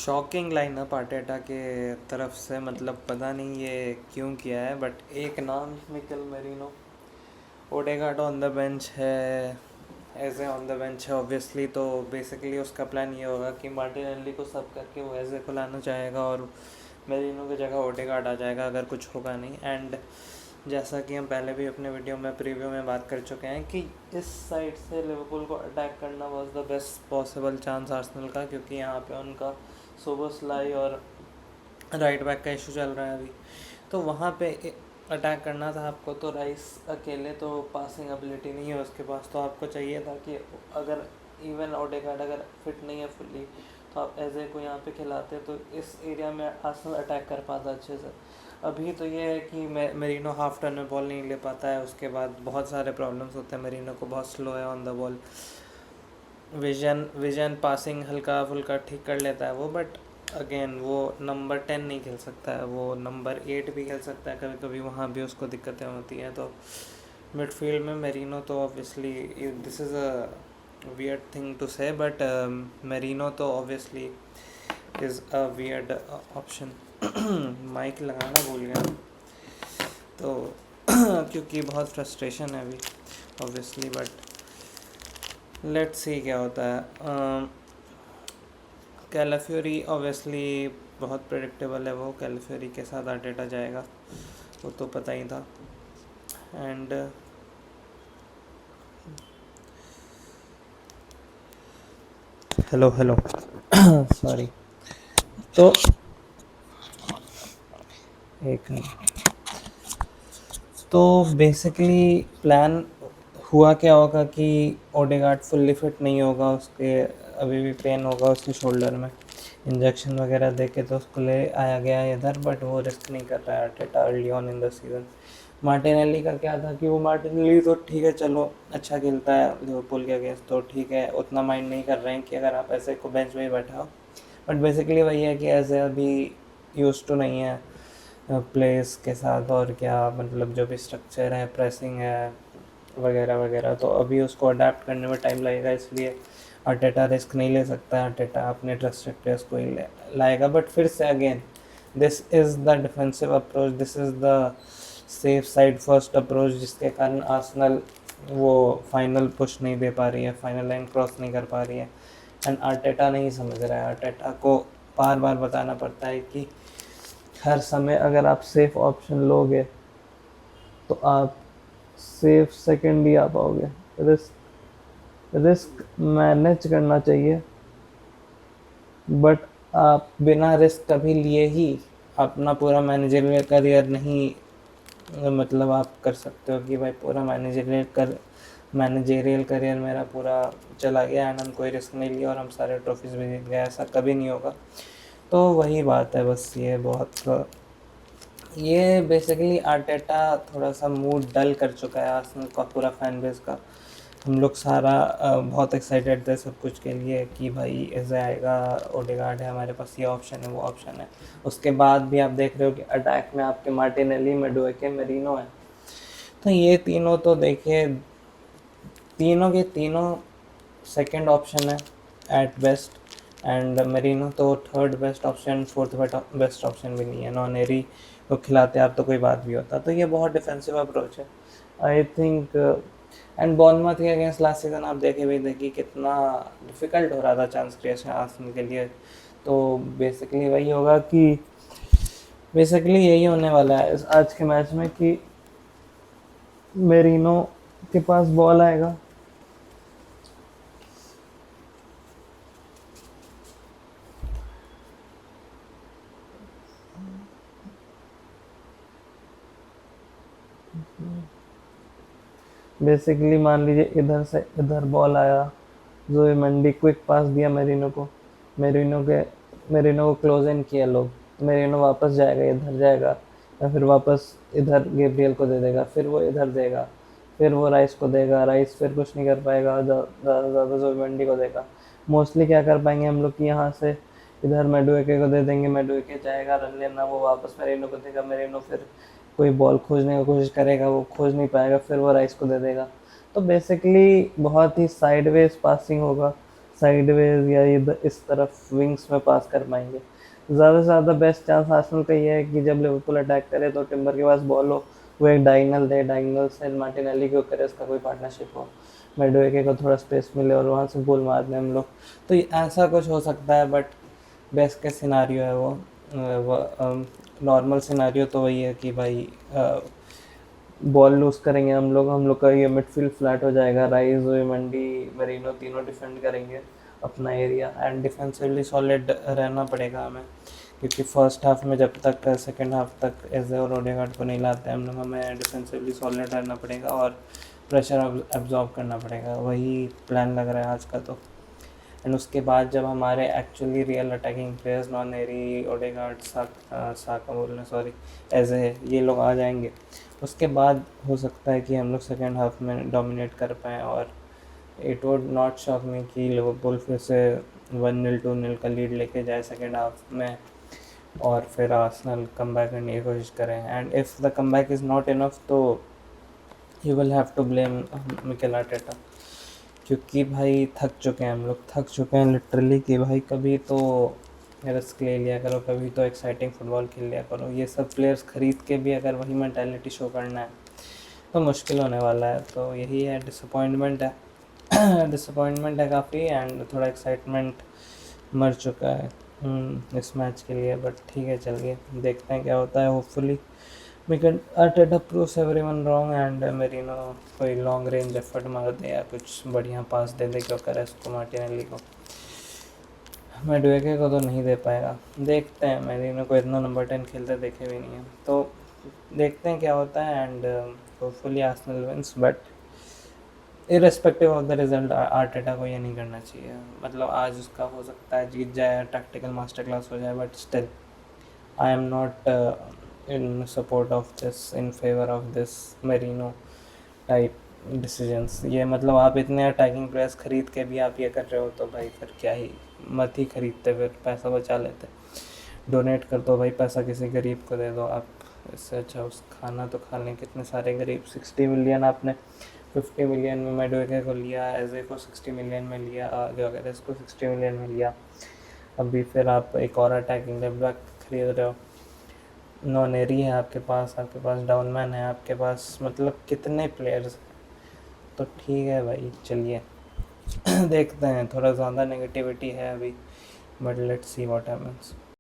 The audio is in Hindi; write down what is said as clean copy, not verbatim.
शॉकिंग लाइनअप आर्टेटा के तरफ से, मतलब पता नहीं ये क्यों किया है, बट एक नाम Mikel merino, Odegaard on the bench है, एजे ऑन द बेंच है ऑब्वियसली। तो बेसिकली उसका प्लान ये होगा कि मार्टिनेल्ली को सब करके वो एजे को लाना चाहेगा और मेरिनो की जगह ओडेगार्ड आ जाएगा अगर कुछ होगा नहीं। एंड जैसा कि हम पहले भी अपने वीडियो में प्रीव्यू में बात कर चुके हैं कि इस साइड से लिवरपूल को अटैक करना was the best possible chance Arsenal का, क्योंकि यहाँ पे उनका सोबोस्लाई और राइट बैक का इशू चल रहा है अभी। तो वहाँ पे अटैक करना था आपको, तो राइस अकेले तो पासिंग एबिलिटी नहीं है उसके पास, तो आपको चाहिए था कि अगर इवन ओडेगार्ड अगर फिट नहीं है फुल्ली तो आप एजे को यहाँ पे खिलाते तो इस एरिया में आर्सेनल अटैक कर पाता अच्छे से। अभी तो ये है कि मेरिनो हाफ टर्न में बॉल नहीं ले पाता है, उसके बाद बहुत सारे प्रॉब्लम्स होते हैं, मेरिनो को बहुत स्लो है on the ball, vision passing हल्का फुल्का ठीक कर लेता है वो, बट अगेन वो नंबर 10 नहीं खेल सकता है, वो नंबर 8 भी खेल सकता है कभी कभी, वहाँ भी उसको दिक्कतें होती हैं। तो मिडफील्ड में मेरिनो तो obviously, this is a weird thing to say, but Merino तो obviously is a weird option. Mic लगाना भूल गया तो क्योंकि बहुत फ्रस्ट्रेशन है अभी ऑब्वियसली, बट लेट्स सी क्या होता है। कैलाफ्योरी ऑब्वियसली बहुत प्रेडिक्टेबल है, वो कैलाफ्योरी के साथ आर्टेटा जाएगा, वो तो पता ही था। And hello hello sorry. तो एक मिनट। तो बेसिकली प्लान हुआ क्या होगा कि ओडेगार्ड फुल्ली फिट नहीं होगा, उसके अभी भी पेन होगा उसके शोल्डर में, इंजेक्शन वगैरह दे के तो उसको ले आया गया है इधर, बट वो रिस्क नहीं कर रहा है Arteta early on in the season. Martinelli का क्या था कि वो मार्टिनेली तो ठीक है, चलो अच्छा खेलता है लिवरपूल के अगेंस्ट तो ठीक है, उतना माइंड नहीं कर रहे हैं कि अगर आप ऐसे को बेंच में ही बैठाओ, बट बेसिकली वही है कि ऐसे अभी यूज टू नहीं है प्लेस के साथ, और क्या मतलब जो भी स्ट्रक्चर है, प्रेसिंग है वगैरह वगैरह, तो अभी उसको अडेप्ट करने में टाइम लगेगा, इसलिए अटेटा रिस्क नहीं ले सकता है, अटेटा अपने ट्रस्टेड प्लेयर्स को ही लाएगा। बट फिर से again this is the defensive approach, this is the safe side first approach, जिसके कारण आर्सेनल वो फाइनल पुश नहीं दे पा रही है, फाइनल लाइन क्रॉस नहीं कर पा रही है। एंड आर्टेटा नहीं समझ रहा है, आर्टेटा को बार बार बताना पड़ता है कि हर समय अगर आप सेफ ऑप्शन लोगे तो आप सेफ सेकंड ही आ पाओगे। रिस्क रिस्क मैनेज करना चाहिए, बट आप बिना रिस्क कभी लिए ही अपना पूरा मैनेजरियल करियर नहीं, मतलब आप कर सकते हो कि भाई पूरा मैनेजरियल करियर मेरा पूरा चला गया एंड हम कोई रिस्क नहीं लिया और हम सारे ट्रॉफीज भी जीत गए, ऐसा कभी नहीं होगा। तो वही बात है बस, ये बेसिकली आर्टेटा थोड़ा सा मूड डल कर चुका है आर्सेनल का पूरा फैन बेस का। हम लोग सारा बहुत एक्साइटेड थे सब कुछ के लिए कि भाई ऐसे आएगा, ओडेगार्ड है हमारे पास, ये ऑप्शन है वो ऑप्शन है, उसके बाद भी आप देख रहे हो कि अटैक में आपके मार्टिनेली, मेडुएके, मेरिनो है। तो ये तीनों तो देखिए, तीनों के तीनों सेकंड ऑप्शन है एट बेस्ट, एंड मेरिनो तो third best option, fourth best option भी नहीं है। नॉनेरी को खिलाते आप तो कोई बात भी होता, तो ये बहुत डिफेंसिव अप्रोच है आई थिंक। एंड बॉर्नमथ के अगेंस्ट लास्ट सीजन आप देखे भी थे कि कितना डिफ़िकल्ट हो रहा था चांस क्रिएशन आर्सेनल के लिए। तो बेसिकली वही होगा कि बेसिकली यही होने वाला है इस आज के मैच में कि मेरिनो के पास बॉल आएगा, बेसिकली मान लीजिए इधर से इधर बॉल आया, जो मंडी क्विक पास दिया मेरिनो को, मेरिनो के मेरिनो को क्लोज इन किया लोग, मेरिनो वापस जाएगा, इधर जाएगा, या फिर वापस इधर गेब्रियल को दे देगा, फिर वो इधर देगा, फिर वो राइस को देगा, राइस फिर कुछ नहीं कर पाएगा, ज़्यादा जो मंडी को देगा। मोस्टली क्या कर पाएंगे हम लोग कि यहाँ से इधर मेडुएके को दे देंगे, मेडुएके जाएगा रन लेना, वो वापस मेरिनो को देगा, मेरिनो फिर कोई बॉल खोजने की कोशिश करेगा, वो खोज नहीं पाएगा, फिर वो राइस को दे देगा। तो बेसिकली बहुत ही साइडवेज पासिंग होगा, साइडवेज या इधर इस तरफ विंग्स में पास कर पाएंगे। ज़्यादा से ज़्यादा बेस्ट चांस आर्सेनल का ये है कि जब लिवरपूल अटैक करे तो टिम्बर के पास बॉल हो, वो एक डायगोनल दे, डायगोनल से मार्टिनेली को करे, उसका कोई पार्टनरशिप हो, मेडुएके को थोड़ा स्पेस मिले और वहाँ से गोल मार दें हम लोग। तो ऐसा कुछ हो सकता है, बट बेस्ट के सिनारियो है वो। नॉर्मल सिनारियो तो वही है कि भाई बॉल लूज करेंगे हम लोग का ये मिडफील्ड फ्लैट हो जाएगा, राइस मंडी मेरिनो तीनों डिफेंड करेंगे अपना एरिया, एंड डिफेंसिवली सॉलिड रहना पड़ेगा हमें, क्योंकि फर्स्ट हाफ में जब तक सेकंड हाफ तक एजे और ओडेगार्ड को नहीं लाते हम लोग, हमें डिफेंसिवली सॉलिड रहना पड़ेगा और प्रेशर एब्जॉर्ब करना पड़ेगा। वही प्लान लग रहा है आज का तो। एंड उसके बाद जब हमारे actually real attacking players Nwaneri, Odegaard, Saka बोलना सॉरी, एजे ये लोग आ जाएंगे, उसके बाद हो सकता है कि हम लोग सेकेंड हाफ में डोमिनेट कर पाएँ। और इट वुड नॉट शॉक मी कि लिवरपूल फिर से 1-0 2-0 का लीड लेके जाए सेकेंड हाफ में, और फिर आर्सेनल कम बैक करने की कोशिश करें। And if the come back is not enough तो you will have to blame Mikel Arteta, क्योंकि भाई थक चुके हैं हम लोग, थक चुके हैं लिटरली कि भाई कभी तो रिस्क ले लिया करो, कभी तो एक्साइटिंग फुटबॉल खेल लिया करो। ये सब प्लेयर्स ख़रीद के भी अगर वही मेंटालिटी शो करना है तो मुश्किल होने वाला है। तो यही है, डिसअपॉइंटमेंट है डिसअपॉइंटमेंट है काफ़ी, एंड थोड़ा एक्साइटमेंट मर चुका है इस मैच के लिए। बट ठीक है, चलिए देखते हैं क्या होता है। Hopefully wicket Arteta proves everyone wrong and merino कोई लॉन्ग रेंज एफर्ट मार दे या कुछ बढ़िया पास दे दे क्योंकि को मार्टिनेली को। मेडुएके को तो नहीं दे पाएगा, देखते हैं। मेरिनो को इतना नंबर 10 खेलते देखे भी नहीं है, तो देखते हैं क्या होता है। And hopefully Arsenal wins, but irrespective of the result Arteta को ये नहीं करना चाहिए। मतलब आज उसका हो सकता है जीत जाए, टैक्टिकल मास्टर क्लास हो जाए, but still I am not in support of this, in favor of this Merino type decisions. ये मतलब आप इतने अटैकिंग प्लेयर्स खरीद के भी आप ये कर रहे हो तो भाई फिर क्या ही, मत ही खरीदते, फिर पैसा बचा लेते, डोनेट कर दो भाई, पैसा किसी गरीब को दे दो आप। इससे अच्छा उस खाना तो खा लें कितने सारे गरीब। 60 मिलियन आपने 50 मिलियन में मेडुएके को लिया, एजे को 60 मिलियन में लिया, गयोकेरेस को 60 मिलियन में लिया, अभी फिर आप एक और अटैकिंग लेफ्ट बैक खरीद रहे हो, नॉनेरी है आपके पास डाउनमैन है आपके पास, मतलब कितने प्लेयर्स। तो ठीक है भाई, चलिए देखते हैं। थोड़ा ज़्यादा नेगेटिविटी है अभी, but let's see what happens.